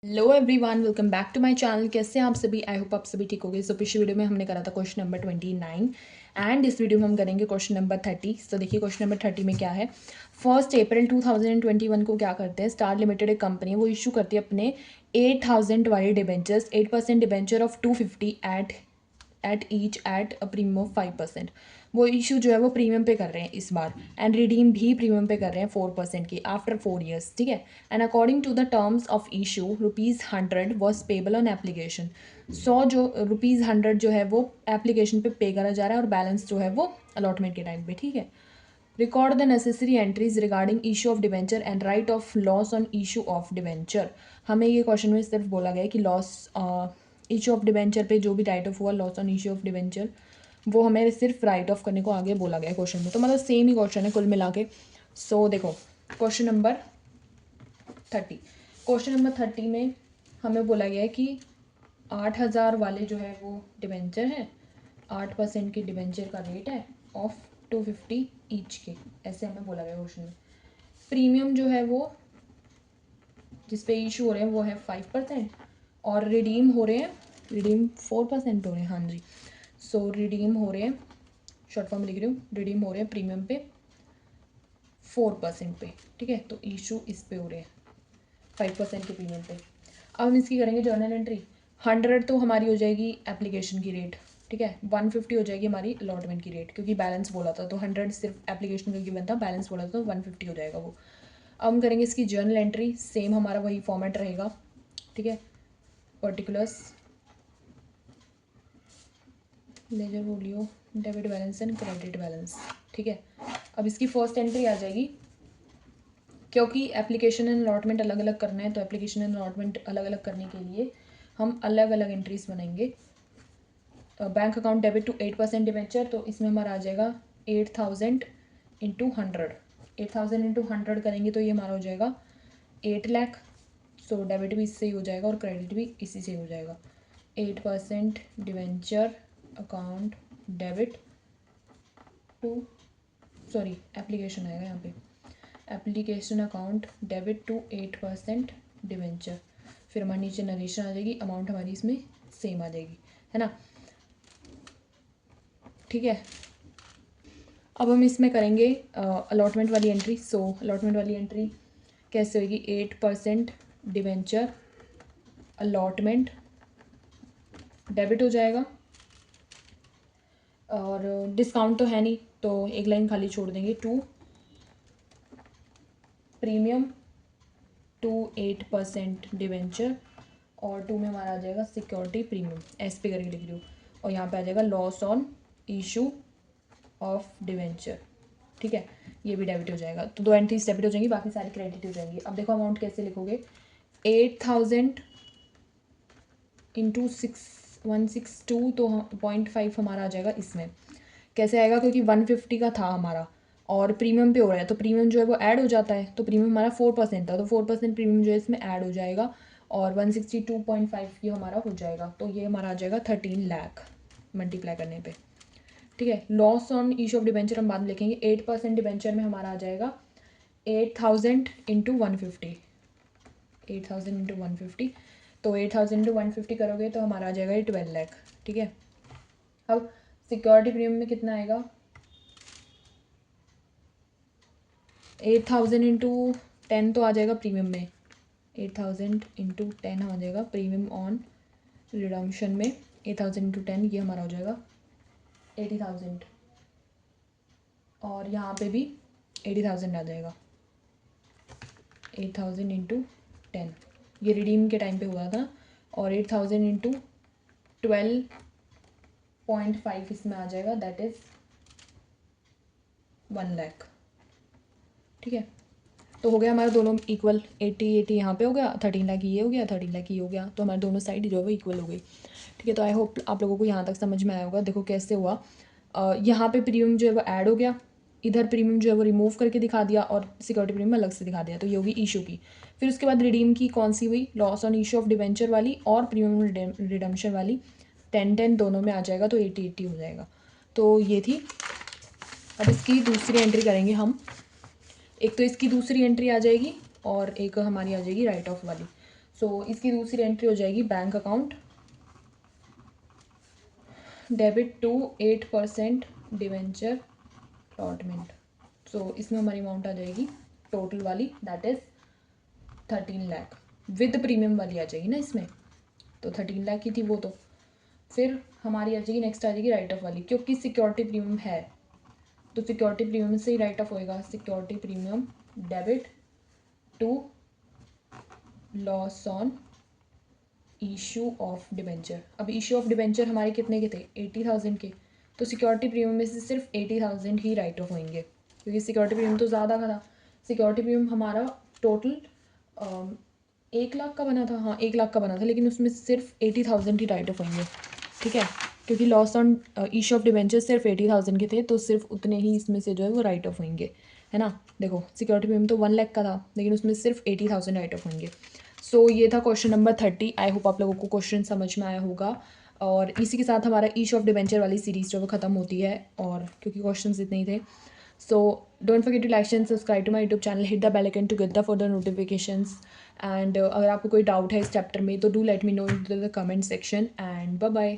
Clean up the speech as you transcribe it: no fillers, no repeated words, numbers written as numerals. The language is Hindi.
Hello everyone, welcome back to my channel. कैसे हैं आप सभी? आई होप आप सभी ठीक हो गए। सो पिछली वीडियो में हमने करा था क्वेश्चन नंबर 29 एंड इस वीडियो में हम करेंगे क्वेश्चन नंबर 30। तो देखिए क्वेश्चन नंबर 30 में क्या है। 1 अप्रैल 2021 को क्या करते हैं, स्टार लिमिटेड एक कंपनी है, वो इशू करती है अपने 8000 वाले debentures 8% debenture of 250 at each at a premium of 5%। वो इशू जो है वो प्रीमियम पे कर रहे हैं इस बार, एंड रिडीम भी प्रीमियम पे कर रहे हैं 4% की आफ्टर 4 years। ठीक है। And according to the terms of issue ₹100 was payable on application. 100 जो ₹100 जो है वो एप्लीकेशन पे पे करा जा रहा है और बैलेंस जो है वो अलॉटमेंट के टाइम पे। ठीक है। Record the necessary entries regarding issue of debenture and right of loss on issue of debenture. हमें ये क्वेश्चन में सिर्फ बोला गया है कि लॉस इशू ऑफ डिवेंचर पे जो भी राइट ऑफ हुआ, loss on issue of debenture, वो हमें सिर्फ राइट ऑफ करने को आगे बोला गया है क्वेश्चन में। तो मतलब सेम ही क्वेश्चन है कुल मिला के। सो देखो क्वेश्चन नंबर 30। क्वेश्चन नंबर 30 में हमें बोला गया है कि 8000 वाले जो है वो डिवेंचर है, 8% की डिवेंचर का रेट है ऑफ 250 ईच के, ऐसे हमें बोला गया क्वेश्चन में। प्रीमियम जो है वो जिस पे इशू हो रहे हैं वो है 5% और रिडीम हो रहे हैं, रिडीम 4% हो रहे हैं। हाँ जी। सो रिडीम हो रहे हैं, शॉर्ट फॉर्म लिख रही हूँ, रिडीम हो रहे हैं प्रीमियम पे 4% पे। ठीक है। तो इशू इस पे हो रहे हैं 5% के प्रीमियम पे। अब हम इसकी करेंगे जर्नल एंट्री। 100 तो हमारी हो जाएगी एप्लीकेशन की रेट। ठीक है। 150 हो जाएगी हमारी अलॉटमेंट की रेट, क्योंकि बैलेंस बोला था तो 100 सिर्फ एप्लीकेशन का गिवन था, बैलेंस बोला था तो 150 हो जाएगा वो। अब हम करेंगे इसकी जर्नल एंट्री, सेम हमारा वही फॉर्मेट रहेगा। ठीक है। Particulars, ledger folio, debit balance and credit balance. ठीक है। अब इसकी फर्स्ट एंट्री आ जाएगी, क्योंकि एप्लीकेशन एंड अलॉटमेंट अलग अलग करना है तो एप्लीकेशन एंड अलॉटमेंट अलग अलग करने के लिए हम अलग अलग एंट्रीज बनाएंगे। Bank account debit to 8% debenture, तो इसमें हमारा आ जाएगा 8000 इंटू 100। 8000 इंटू 100 करेंगे तो ये हमारा हो जाएगा 8 लाख। सो डेबिट भी इससे ही हो जाएगा और क्रेडिट भी इसी से हो जाएगा। 8% debenture account debit to, sorry application आएगा यहाँ पे, application account debit to 8% debenture. फिर हमारे नीचे नरेशन आ जाएगी, अमाउंट हमारी इसमें सेम आ जाएगी, है ना। ठीक है। अब हम इसमें करेंगे अलॉटमेंट वाली एंट्री। सो अलॉटमेंट वाली एंट्री कैसे होगी, 8% डिवेंचर अलॉटमेंट डेबिट हो जाएगा, और डिस्काउंट तो है नहीं तो एक लाइन खाली छोड़ देंगे, टू प्रीमियम टू 8% डिवेंचर, और टू में हमारा आ जाएगा सिक्योरिटी प्रीमियम, एस पे करके लिख रही हूँ, और यहाँ पे आ जाएगा loss on issue of debenture. ठीक है। ये भी डेबिट हो जाएगा, तो 2 एंट्रीज डेबिट हो जाएंगी, बाकी सारी क्रेडिट हो जाएंगी। अब देखो अमाउंट कैसे लिखोगे, 8000 इंटू 162, तो 0.5 हमारा आ जाएगा इसमें। कैसे आएगा, क्योंकि 150 का था हमारा और प्रीमियम पे हो रहा है तो प्रीमियम जो है वो ऐड हो जाता है, तो प्रीमियम हमारा 4% था तो 4% प्रीमियम जो है इसमें ऐड हो जाएगा और 162.5 ये हमारा हो जाएगा, तो ये हमारा आ जाएगा 13 लाख मल्टीप्लाई करने पे। ठीक है। Loss on issue of debenture हम बाद में लिखेंगे। 8% डिवेंचर में हमारा आ जाएगा 8000 इंटू 150, 8000 इंटू 150, तो 8000 इंटू 150 करोगे तो हमारा आ जाएगा ये 12 लाख। ठीक है। अब सिक्योरिटी प्रीमियम में कितना आएगा, 8000 इंटू 10 तो आ जाएगा प्रीमियम में, 8000 इंटू 10 आ जाएगा प्रीमियम ऑन रिडम्पशन में। 8000 इंटू 10 ये हमारा हो जाएगा 80,000, और यहाँ पे भी 80,000 आ जाएगा। 8000 इंटू 10 ये रिडीम के टाइम पे हुआ था, और 8000 इंटू 12.5 इसमें आ जाएगा, दैट इज़ 1 लाख। ठीक है। तो हो गया हमारा दोनों इक्वल, 80 यहाँ पे हो गया, 13 लाख ये हो गया, 13 लाख ये हो गया, तो हमारे दोनों साइड जो है वो इक्वल हो गई। ठीक है। तो आई होप आप लोगों को यहाँ तक समझ में आया होगा। देखो कैसे हुआ, यहाँ पे प्रीमियम जो है वो ऐड हो गया, इधर प्रीमियम जो है वो रिमूव करके दिखा दिया और सिक्योरिटी प्रीमियम अलग से दिखा दिया, तो ये होगी इशू की। फिर उसके बाद रिडीम की कौन सी हुई, loss on issue of debenture वाली और प्रीमियम रिडम्पशन वाली, 10-10 दोनों में आ जाएगा तो 80-80 हो जाएगा। तो ये थी। अब इसकी दूसरी एंट्री करेंगे हम। एक तो इसकी दूसरी एंट्री आ जाएगी और एक हमारी आ जाएगी राइट ऑफ वाली। सो इसकी दूसरी एंट्री हो जाएगी bank account debit to 8% debenture allotment. So इसमें हमारी अमाउंट आ जाएगी टोटल वाली, that is 13 lakh with premium वाली आ जाएगी ना इसमें, तो 13 लाख की थी वो। तो फिर हमारी आ जाएगी नेक्स्ट आ जाएगी राइट ऑफ वाली, क्योंकि सिक्योरिटी प्रीमियम है तो सिक्योरिटी प्रीमियम से ही राइट ऑफ होएगा। Security premium debit to loss on issue of debenture. अब इशू ऑफ डिबेंचर हमारे कितने के थे, 80,000 के, तो सिक्योरिटी प्रीमियम में से सिर्फ 80,000 ही राइट ऑफ होंगे, क्योंकि सिक्योरिटी प्रीमियम तो ज़्यादा का था। सिक्योरिटी प्रीमियम हमारा टोटल 1 लाख का बना था, हाँ 1 लाख का बना था, लेकिन उसमें सिर्फ 80,000 ही राइट ऑफ होंगे, ठीक है, क्योंकि loss on issue of debenture सिर्फ 80,000 के थे, तो सिर्फ उतने ही इसमें से जो है वो राइट ऑफ होंगे, है ना। देखो सिक्योरिटी प्रीमियम तो 1 लाख का था, लेकिन उसमें सिर्फ 80,000 राइट ऑफ होंगे। सो ये था क्वेश्चन नंबर 30। आई होप आप लोगों को क्वेश्चन समझ में आया होगा, और इसी के साथ हमारा इशू ऑफ डिबेंचर वाली सीरीज़ जो वो ख़त्म होती है, और क्योंकि क्वेश्चन इतने ही थे। So don't forget to like and subscribe to my YouTube channel, hit the bell icon to get the further notifications. And अगर आपको कोई डाउट है इस चैप्टर में तो do let me know in the comment section, and bye bye.